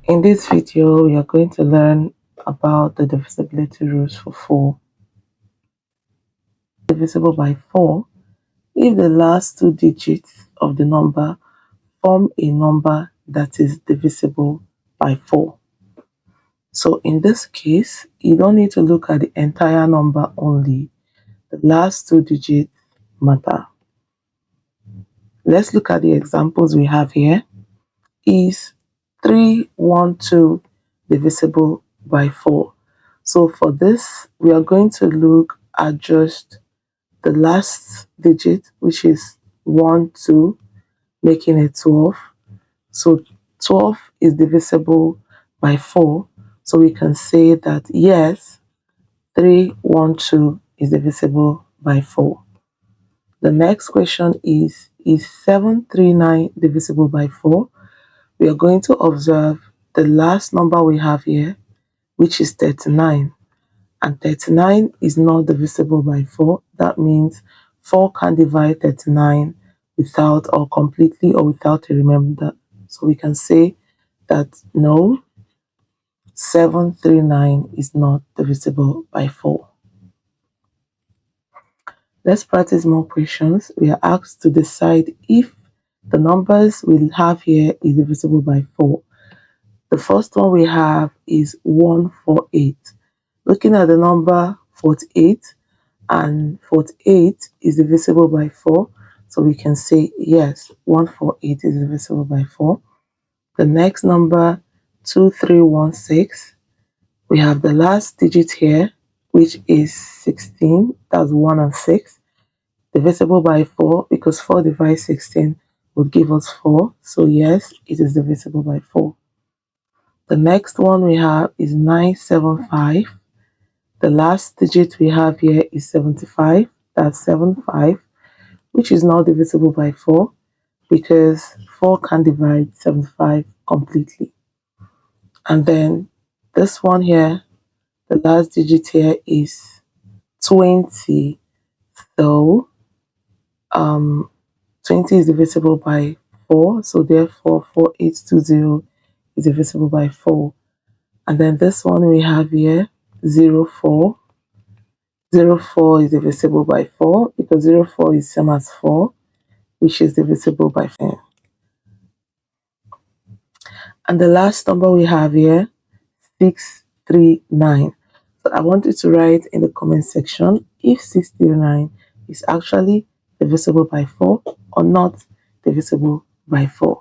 In this video, we are going to learn about the divisibility rules for 4. Divisible by 4 if the last 2 digits of the number form a number that is divisible by 4. So in this case, you don't need to look at the entire number only. The last 2 digits matter. Let's look at the examples we have here. Is 312 divisible by 4? So for this, we are going to look at just the last digit, which is 1, 2, making it 12. So 12 is divisible by 4. So we can say that yes, 312 is divisible by 4. The next question is 739 divisible by 4? We are going to observe the last number we have here, which is 39. And 39 is not divisible by 4. That means 4 can divide 39 without or completely or without a remainder. So we can say that no, 739 is not divisible by 4. Let's practice more questions. We are asked to decide if the numbers we have here is divisible by 4. The first one we have is 148. Looking at the number 48, and 48 is divisible by 4. So we can say yes, 148 is divisible by 4. The next number, 2316. We have the last digit here, which is 16. That's 1 and 6. Divisible by 4 because 4 divided 16 would give us 4. So yes, it is divisible by 4. The next one we have is 975. The last digit we have here is 75. That's 75, which is not divisible by 4 because 4 can divide 75 completely. And then this one here, the last digit here is 20. So 20 is divisible by 4. So therefore 4820 is divisible by 4. And then this one we have here, 04. 04 is divisible by 4 because 04 is same as 4, which is divisible by 4. And the last number we have here, 639. So I want you to write in the comment section if 639 is actually divisible by 4 or not divisible by 4.